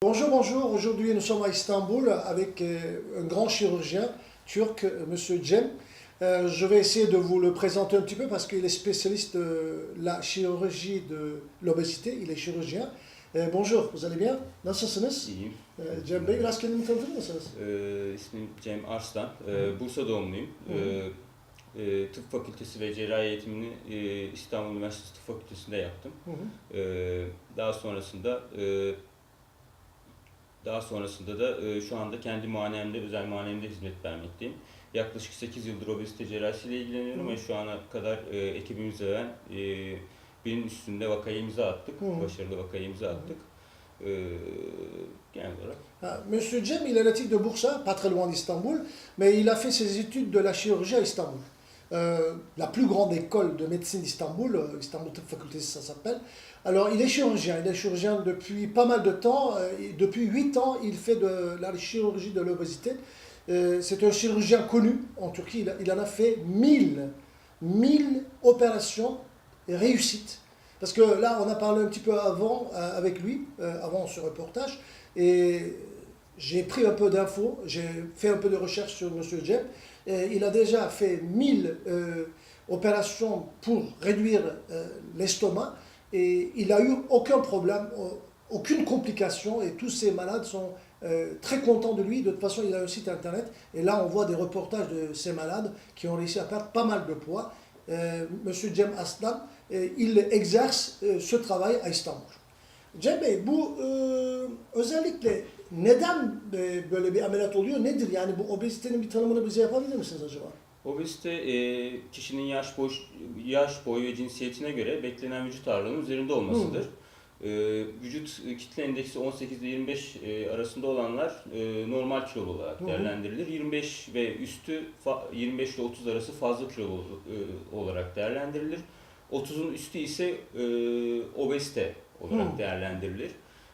Bonjour, bonjour. Aujourd'hui, nous sommes à Istanbul avec un grand chirurgien turc, Monsieur Cem. Je vais essayer de vous le présenter un petit peu parce qu'il est spécialiste de la chirurgie de l'obésité. Il est chirurgien. Bonjour, vous allez bien? Nasılsınız? İyiyim. Cem Bey, biraz kendini tanıtır mısınız? İsmim Cem Arslan. Bursa doğumluyum. Tıp fakültesi ve cerrahi eğitimini İstanbul Üniversitesi Tıp Fakültesi'nde yaptım. Hı hı. Daha sonrasında da şu anda kendi muayenemde, özel muayenemde hizmet vermekteyim. Yaklaşık 8 yıldır obezite cerrahisiyle ilgileniyorum ve şu ana kadar ekibimizle ben binin üstünde vakaya imza attık. Başarılı vakaya imza attık. Genel olarak. Monsieur Cem, il est natif de Bursa, pas très loin d'Istanbul, mais il a fait ses études de la chirurgie à Istanbul. La plus grande école de médecine d'Istanbul, Istanbul Tıp Fakültesi ça s'appelle. Alors il est chirurgien depuis pas mal de temps, depuis 8 ans il fait de la chirurgie de l'obésité. C'est un chirurgien connu en Turquie, il en a fait 1000 opérations réussites. Parce que là on a parlé un petit peu avant avec lui, avant ce reportage, et j'ai pris un peu d'infos, j'ai fait un peu de recherche sur M. Cem. Il a déjà fait 1000 opérations pour réduire l'estomac et il n'a eu aucun problème, aucune complication et tous ces malades sont très contents de lui. De toute façon, il a un site internet et là on voit des reportages de ces malades qui ont réussi à perdre pas mal de poids. Monsieur Cem Arslan, il exerce ce travail à Istanbul. Cem Bey, bu özellikle neden böyle bir ameliyat oluyor? Nedir yani bu obezitenin bir tanımını bize yapabilir misiniz acaba? Obezite kişinin yaş boyu ve cinsiyetine göre beklenen vücut ağırlığının üzerinde olmasıdır. Vücut kitle endeksi 18 ile 25 arasında olanlar normal kilolu olarak değerlendirilir. 25 ve üstü 25 ile 30 arası fazla kilolu olarak değerlendirilir. 30'un üstü ise obezite olarak değerlendirilir.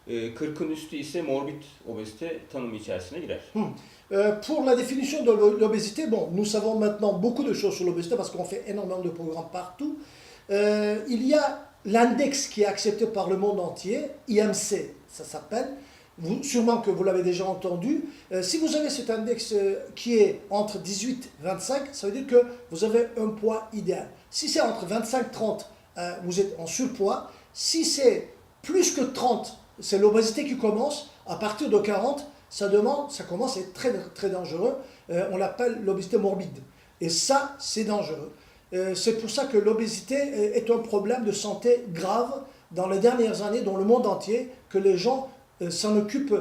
40'ın üstü ise morbid obezite tanımı içerisine girer. Pour la définition de l'obésité, bon, nous savons maintenant beaucoup de choses sur l'obésité parce qu'on fait énormément de programmes partout. Il y a l'index qui est accepté par le monde entier, IMC, ça s'appelle. Sûrement que vous l'avez déjà entendu. Si vous avez cet index qui est entre 18 et 25, ça veut dire que vous avez un poids idéal. Si c'est entre 25 et 30, vous êtes en surpoids. Si c'est plus que 30, c'est l'obésité qui commence. À partir de 40, ça commence à être très, très dangereux. On l'appelle l'obésité morbide. Et ça, c'est dangereux. C'est pour ça que l'obésité est un problème de santé grave dans les dernières années dans le monde entier, que les gens s'en occupent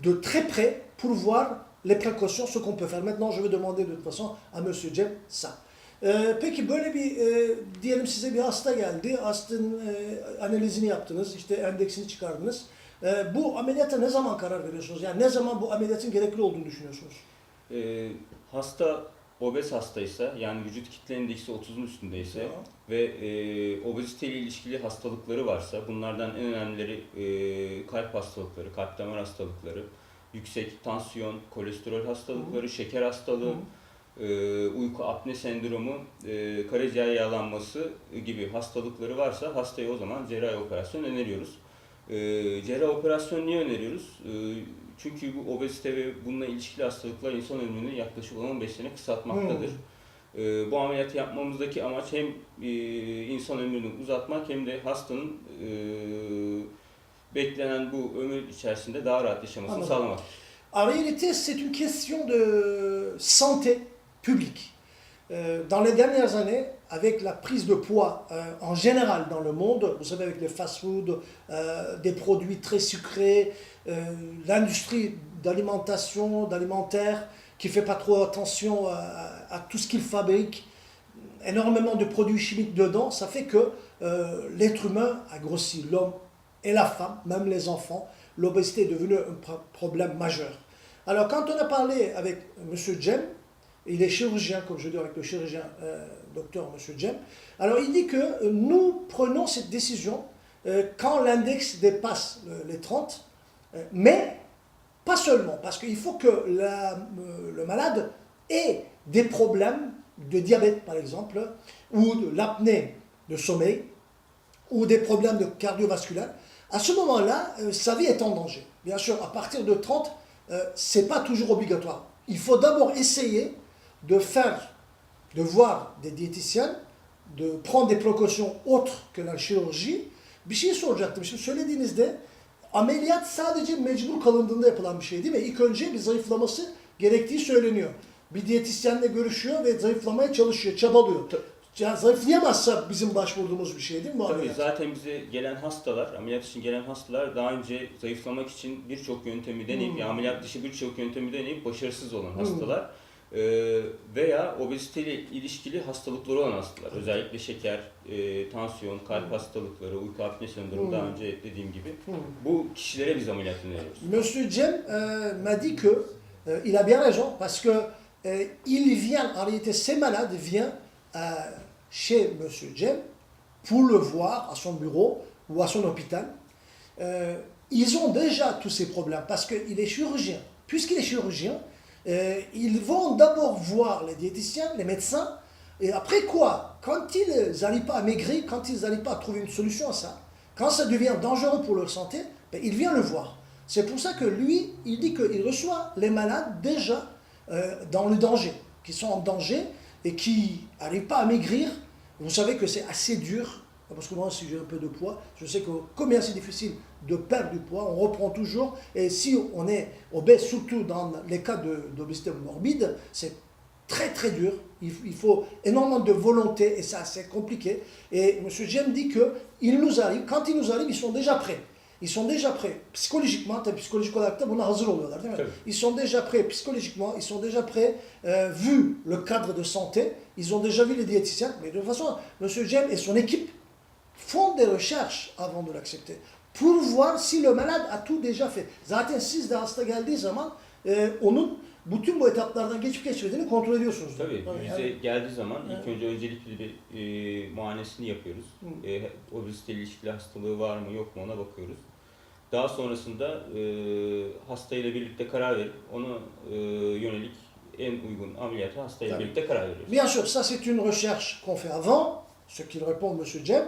de très près pour voir les précautions, ce qu'on peut faire. Maintenant, je vais demander de toute façon à M. Cem ça. Peki böyle bir diyelim size bir hasta geldi, hastanın analizini yaptınız, işte endeksini çıkardınız. Bu ameliyata ne zaman karar veriyorsunuz? Yani ne zaman bu ameliyatın gerekli olduğunu düşünüyorsunuz? Hasta obez hastaysa, yani vücut kitle endeksi 30'un üstündeyse ve obezite ile ilişkili hastalıkları varsa, bunlardan en önemlileri kalp hastalıkları, kalp damar hastalıkları, yüksek tansiyon, kolesterol hastalıkları, şeker hastalığı, uyku apne sendromu, karaciğer yağlanması gibi hastalıkları varsa hastaya o zaman cerrahi operasyon öneriyoruz. Cerrahi operasyon niye öneriyoruz? Çünkü bu obezite ve bununla ilişkili hastalıklar insan ömrünü yaklaşık 15 sene kısaltmaktadır. Bu ameliyatı yapmamızdaki amaç hem insan ömrünü uzatmak hem de hastanın beklenen bu ömür içerisinde daha rahat yaşamasını sağlamak. En réalité, c'est une question de santé publique. Dans les dernières années, avec la prise de poids en général dans le monde, vous savez avec les fast-food, des produits très sucrés, l'industrie d'alimentaire qui fait pas trop attention à tout ce qu'il fabrique, énormément de produits chimiques dedans, ça fait que l'être humain a grossi, l'homme et la femme, même les enfants. L'obésité est devenue un problème majeur. Alors quand on a parlé avec M. Cem, il est chirurgien, comme je dis avec le chirurgien docteur M. Cem, alors il dit que nous prenons cette décision quand l'index dépasse les 30, mais pas seulement, parce qu'il faut que le malade ait des problèmes de diabète par exemple, ou de l'apnée de sommeil, ou des problèmes de cardiovasculaire. À ce moment-là, sa vie est en danger. Bien sûr, à partir de 30, ce n'est pas toujours obligatoire. Il faut d'abord essayer de voir des diététiciens, de prendre des précautions autres que la chirurgie. Bir şey soracaktım. Şimdi söylediğinizde ameliyat sadece mecbur kalındığında yapılan bir şey değil mi? İlk önce bir zayıflaması gerektiği söyleniyor. Bir diyetisyenle görüşüyor ve zayıflamaya çalışıyor, çabalıyor. Yani zayıflayamazsa bizim başvurduğumuz bir şey değil mi bu Tabii ameliyat? zaten bize gelen hastalar, ameliyat için gelen hastalar daha önce zayıflamak için birçok yöntemi deneyip, yani ameliyat dışı birçok yöntemi deneyip başarısız olan hastalar veya obeziteyle ilişkili hastalıkları olan hastalar. Özellikle şeker, tansiyon, kalp hastalıkları, uyku apne sendromu daha önce dediğim gibi bu kişilere biz ameliyat öneriyoruz. Monsieur Cem m'a dit que il a bien raison parce que il vient, en réalité ces malades viennent chez Monsieur Cem pour le voir à son bureau ou à son hôpital. Ils ont déjà tous ces problèmes parce qu'il est chirurgien. Puisqu'il est chirurgien, ils vont d'abord voir les diététiciens, les médecins, et après quoi, quand ils n'arrivent pas à maigrir, quand ils n'arrivent pas à trouver une solution à ça, quand ça devient dangereux pour leur santé, ben, il vient le voir. C'est pour ça que lui, il dit qu'il reçoit les malades déjà dans le danger, qui sont en danger et qui n'arrivent pas à maigrir. Vous savez que c'est assez dur, parce que moi, si j'ai un peu de poids, je sais que combien c'est difficile de perdre du poids, on reprend toujours, et si on est obèse, surtout dans les cas d'obésité morbide, c'est très très dur, il faut énormément de volonté, et ça c'est compliqué, et M. Jem dit que quand ils nous arrivent, ils sont déjà prêts. Ils sont déjà prêts psychologiquement, psychologique olarak da buna hazır oluyorlar değil mi? Tabii. Ils sont déjà prêts psychologiquement, ils sont déjà prêts vu le cadre de santé, ils ont déjà vu les diététiciens, mais de toute façon, M. Jem et son équipe font des recherches avant de l'accepter pour voir si le malade a tout déjà fait. Zaten siz de hasta geldiği zaman onun bütün bu etaplardan geçip geçmediğini kontrol ediyorsunuz. Tabii, bize Yani, geldiği zaman ilk önce öncelikli bir muayenesini yapıyoruz. Obeziteyle ilişkili hastalığı var mı yok mu ona bakıyoruz. Daha sonrasında hastayla birlikte karar verip ona yönelik en uygun ameliyata hastayla birlikte karar veriyoruz. bien sûr, ça c'est une recherche qu'on fait avant, ce qu'il répond M. Jem.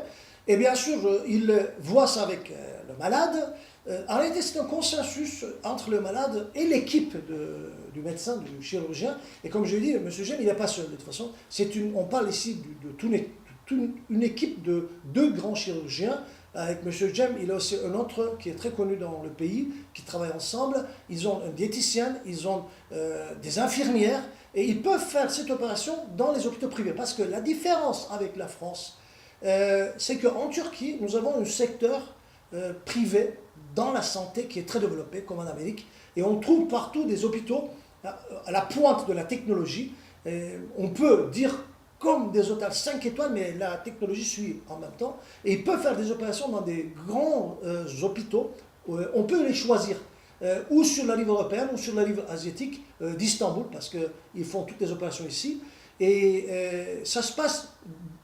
Et bien sûr, il voit ça avec le malade. En réalité, c'est un consensus entre le malade et l'équipe du médecin, du chirurgien. Et comme je l'ai dit, M. Jem, il n'est pas seul de toute façon. On parle ici de toute une équipe de 2 grands chirurgiens. Avec M. Jem, il a aussi un autre qui est très connu dans le pays, qui travaille ensemble. Ils ont un diététicien, ils ont des infirmières, et ils peuvent faire cette opération dans les hôpitaux privés. Parce que la différence avec la France, c'est qu'en Turquie, nous avons un secteur privé dans la santé qui est très développé, comme en Amérique, et on trouve partout des hôpitaux à la pointe de la technologie. On peut dire comme des hôtels 5 étoiles, mais la technologie suit en même temps, et ils peuvent faire des opérations dans des grands hôpitaux. On peut les choisir, ou sur la rive européenne, ou sur la rive asiatique d'Istanbul, parce qu'ils font toutes les opérations ici, et ça se passe.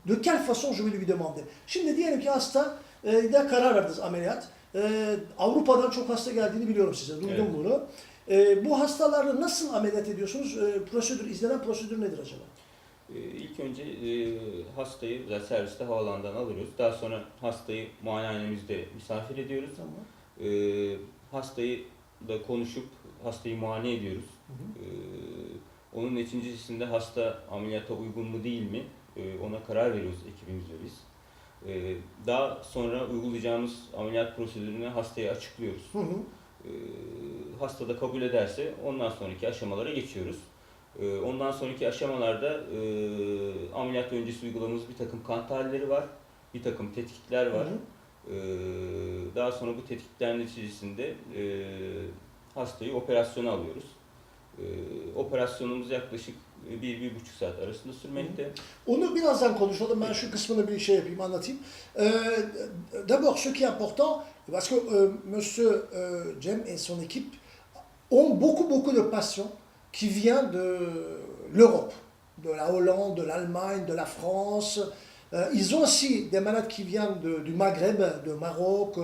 De quelle façon je vais lui demander? Şimdi diyelim ki hasta da karar verdiniz ameliyat. Avrupa'dan çok hasta geldiğini biliyorum size. Duydum bunu. Bu hastaları nasıl ameliyat ediyorsunuz? İzlenen prosedür nedir acaba? İlk önce hastayı serviste havalandan alıyoruz. Daha sonra hastayı muayenehanemizde misafir ediyoruz. Tamam. Hastayı da konuşup hastayı muayene ediyoruz. Onun neticesinde hasta ameliyata uygun mu değil mi? Ona karar veriyoruz ekibimizle biz. Daha sonra uygulayacağımız ameliyat prosedürünü hastaya açıklıyoruz. Hasta da kabul ederse ondan sonraki aşamalara geçiyoruz. Ondan sonraki aşamalarda ameliyat öncesi uyguladığımız bir takım kan tahlilleri var, bir takım tetkikler var. Daha sonra bu tetkikler neticesinde hastayı operasyona alıyoruz. Operasyonumuz yaklaşık 1-1,5 saat arasında sürmekte. Onu birazdan konuşalım. Ben şu kısmını bir şey yapayım, anlatayım. D'abord, ce qui est important, parce que Monsieur Cem et son équipe ont beaucoup de patients qui viennent de l'Europe, de la Hollande, de l'Allemagne, de la France. Ils ont aussi des malades qui viennent du Maghreb, de Maroc,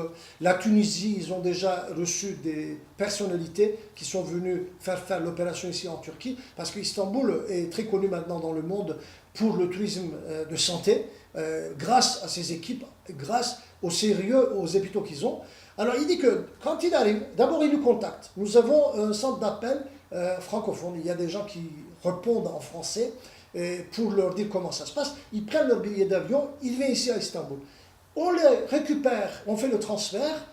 la Tunisie. Ils ont déjà reçu des personnalités qui sont venues faire l'opération ici en Turquie, parce qu'Istanbul est très connu maintenant dans le monde pour le tourisme de santé, grâce à ces équipes, grâce au sérieux, aux hôpitaux qu'ils ont. Alors il dit que quand il arrive, d'abord il nous contacte. Nous avons un centre d'appel francophone. Il y a des gens qui répondent en français pour leur dire comment ça se passe. Ils prennent leur billet d'avion, ils viennent ici à Istanbul. On les récupère, on fait le transfert,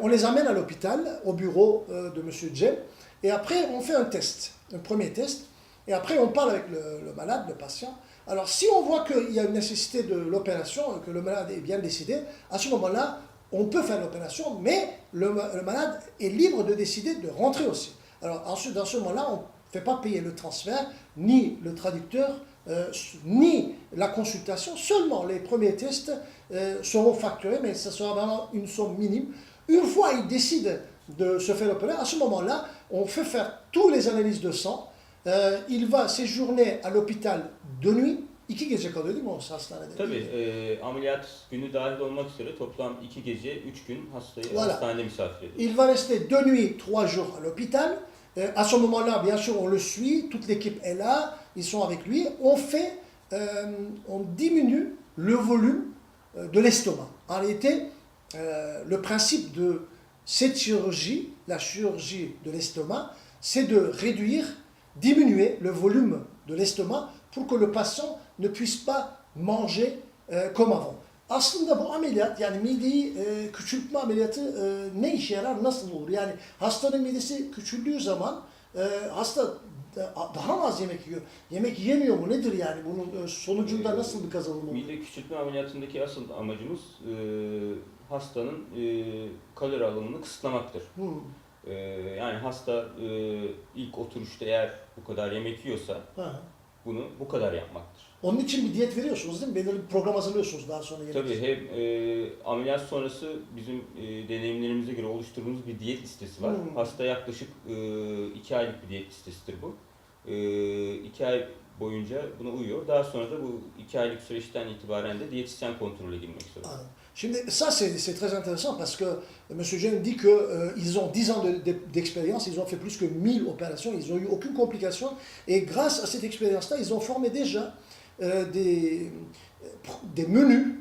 on les amène à l'hôpital, au bureau de M. Jem, et après on fait un test, un premier test, et après on parle avec le malade, le patient. Alors si on voit qu'il y a une nécessité de l'opération, que le malade est bien décidé, à ce moment-là, on peut faire l'opération, mais le malade est libre de décider de rentrer aussi. Alors ensuite, dans ce moment-là, on ne fait pas payer le transfert, ni le traducteur, ni la consultation, seulement les premiers tests seront facturés, mais ce sera vraiment une somme minime. Une fois il décide de se faire opérer, à ce moment-là, on fait faire toutes les analyses de sang, il va séjourner à l'hôpital de nuit. 2 gece kalıyor değil mi o hastanede? Tabii ameliyat günü dahil olmak üzere toplam 2 gece 3 gün hastayı Voilà. hastanede misafir ediyor. Il va rester 2 nuits, 3 jours à l'hôpital. À ce moment-là, bien sûr, on le suit, toute l'équipe est là, ils sont avec lui. On diminue le volume de l'estomac. En réalité, le principe de cette chirurgie, la chirurgie de l'estomac, c'est de réduire, diminuer le volume de l'estomac pour que le patient ne puisse pas manger comme avant. Aslında bu ameliyat, yani mideyi küçültme ameliyatı ne işe yarar, nasıl olur? Yani hastanın midesi küçüldüğü zaman hasta daha az yemek yiyor. Yemek yiyemiyor mu? Nedir yani? Bunun sonucunda nasıl bir kazanım olur? Mide küçültme ameliyatındaki asıl amacımız hastanın kalori alımını kısıtlamaktır. Yani hasta ilk oturuşta eğer bu kadar yemek yiyorsa bunu bu kadar yapmaktır. Onun için bir diyet veriyorsunuz değil mi? Belirli bir program hazırlıyorsunuz daha sonra. Tabii hem ameliyat sonrası bizim deneyimlerimize göre oluşturduğumuz bir diyet listesi var. Hasta yaklaşık 2 aylık bir diyet listesidir bu. 2 ay boyunca buna uyuyor. Daha sonra da bu 2 aylık süreçten itibaren de diyetisyen kontrole girmek zorunda. Şimdi ça c'est très intéressant parce que M. Jem dit qu'ils ont 10 ans d'expérience, ils ont fait plus que 1000 opérations, ils n'ont eu aucune complication et grâce à cette expérience-là, ils ont formé déjà des menus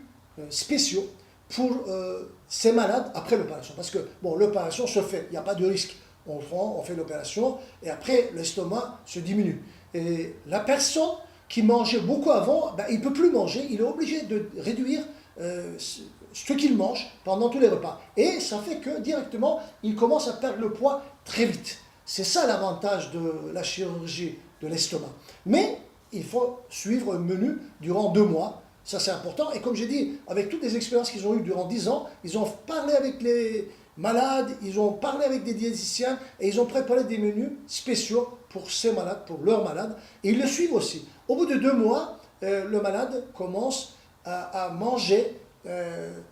spéciaux pour ces malades après l'opération. Parce que bon, l'opération se fait, il n'y a pas de risque. On prend, on fait l'opération et après l'estomac se diminue. Et la personne qui mangeait beaucoup avant, ben, il ne peut plus manger, il est obligé de réduire ce qu'il mange pendant tous les repas. Et ça fait que directement, il commence à perdre le poids très vite. C'est ça l'avantage de la chirurgie de l'estomac. Mais il faut suivre un menu durant 2 mois. Ça, c'est important. Et comme j'ai dit, avec toutes les expériences qu'ils ont eues durant 10 ans, ils ont parlé avec les malades, ils ont parlé avec des diététiciens et ils ont préparé des menus spéciaux pour ces malades, pour leurs malades. Et ils le suivent aussi. Au bout de 2 mois, le malade commence à manger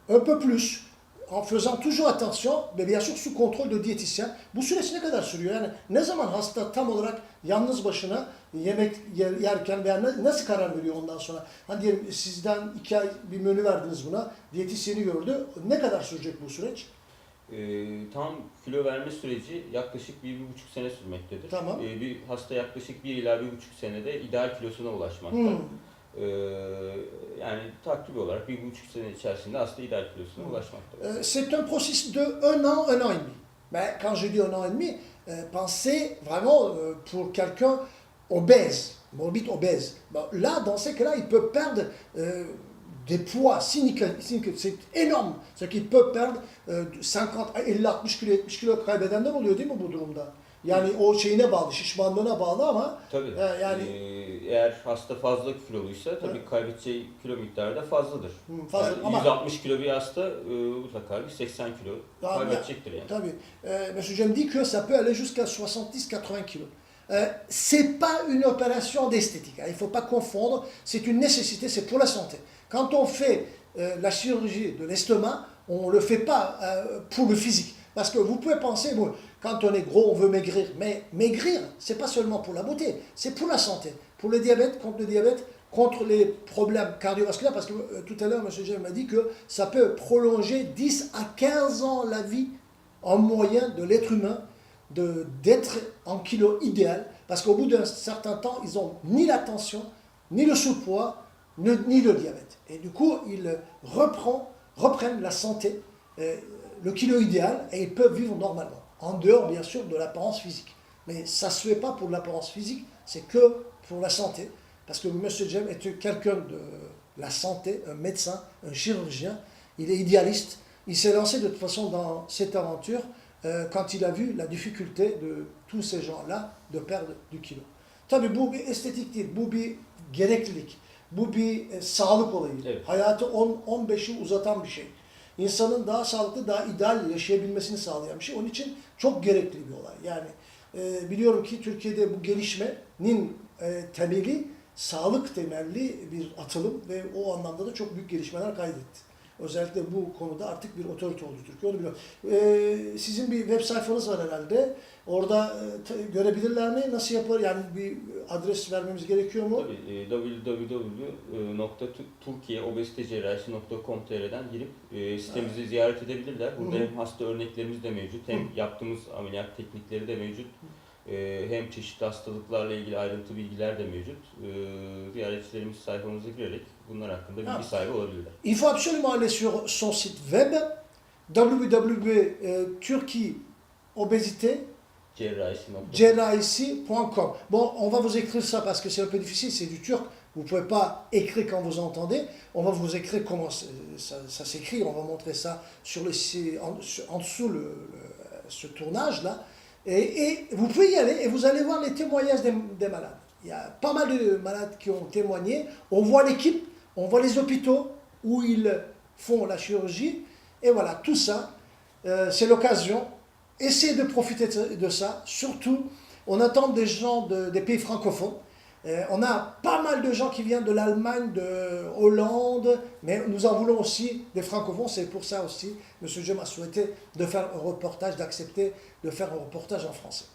un peu plus, en faisant toujours attention, mais bien sûr sous contrôle de diététicien. Bu süreç ne kadar sürüyor? Yani ne zaman hasta tam olarak yalnız başına yemek yerken veya nasıl karar veriyor ondan sonra? Hani diyelim sizden 2 ay bir menü verdiniz buna, diyetisyeni gördü. Ne kadar sürecek bu süreç? Tam kilo verme süreci yaklaşık 1-1,5 sene sürmektedir. Tamam. Bir hasta yaklaşık 1 ila 1,5 senede ideal kilosuna ulaşmakta. Yani takribi olarak 1,5 sene içerisinde hasta ideal kilosuna ulaşmaktadır. C'est un processus de 1 an, 1 an et demi. Mais quand je dis 1 an et demi, pensez vraiment pour quelqu'un obèse, morbide obèse. Bon, là, dans ces cas-là, il peut perdre des poids significatifs. C'est énorme. C'est qu'il peut perdre 50, 50-60 kilo, 70 kilo kaybedenler oluyor değil mi bu durumda? Yani o şeyine bağlı, şişmanlığına bağlı ama tabii. Yani eğer hasta fazla kiloluysa tabii kaybedeceği kilo miktarı da fazladır. Fazla, yani ama 160 kilo bir hasta mutlaka bir 80 kilo kaybedecektir yani. Tabii. Monsieur Jem dit que ça peut aller jusqu'à 70-80 kilos. C'est pas une opération d'esthétique. Il ne faut pas confondre. C'est une nécessité, c'est pour la santé. Quand on fait la chirurgie de l'estomac, on ne le fait pas pour le physique. Parce que vous pouvez penser, bon, quand on est gros, on veut maigrir. Mais maigrir, ce n'est pas seulement pour la beauté, c'est pour la santé. Pour le diabète, contre les problèmes cardiovasculaires. Parce que tout à l'heure, M. Jem m'a dit que ça peut prolonger 10 à 15 ans la vie en moyen de l'être humain, d'être en kilo idéal. Parce qu'au bout d'un certain temps, ils n'ont ni la tension, ni le sous-poids, ni le diabète. Et du coup, ils reprennent la santé. le kilo idéal et ils peuvent vivre normalement. En dehors, bien sûr, de l'apparence physique. Mais ça ne se fait pas pour l'apparence physique, c'est que pour la santé. Parce que M. Jem est quelqu'un de la santé, un médecin, un chirurgien. Il est idéaliste. Il s'est lancé de toute façon dans cette aventure quand il a vu la difficulté de tous ces gens-là de perdre du kilo. Tabii bu bir estetik değil, bu bir gereklilik, bu bir sağlık olayı. Evet. Hayatı 10-15 yıl uzatan bir şey. İnsanın daha sağlıklı, daha ideal yaşayabilmesini sağlayan bir şey. Onun için çok gerekli bir olay. Yani biliyorum ki Türkiye'de bu gelişmenin temeli sağlık temelli bir atılım ve o anlamda da çok büyük gelişmeler kaydetti. Özellikle bu konuda artık bir otorite oldu Türkiye, onu biliyorum. Sizin bir web sayfanız var herhalde. Orada görebilirler mi? Nasıl yapar? Yani bir adres vermemiz gerekiyor mu? Tabii www.turkiyeobezitecerrahisi.com.tr'den girip sitemizi ziyaret edebilirler. Burada hem hasta örneklerimiz de mevcut, hem yaptığımız ameliyat teknikleri de mevcut. Hem çeşitli hastalıklarla ilgili ayrıntı bilgiler de mevcut. Ziyaretçilerimiz sayfamıza girerek bunlar hakkında bilgi sahibi olabilirler. Il faut absolument aller sur son site web www.turkiobezitecerrahisi.com. Bon, on va vous écrire ça parce que c'est un peu difficile, c'est du turc. Vous ne pouvez pas écrire quand vous entendez. On va vous écrire comment ça s'écrit. On va montrer ça sur en dessous ce tournage-là. Et vous pouvez y aller et vous allez voir les témoignages des malades. Il y a pas mal de malades qui ont témoigné. On voit l'équipe, on voit les hôpitaux où ils font la chirurgie. Et voilà, tout ça, c'est l'occasion. Essayez de profiter de ça. Surtout, on attend des gens des pays francophones. On a pas mal de gens qui viennent de l'Allemagne, de Hollande, mais nous en voulons aussi des francophones. C'est pour ça aussi, M. Jem a souhaité de faire un reportage, d'accepter de faire un reportage en français.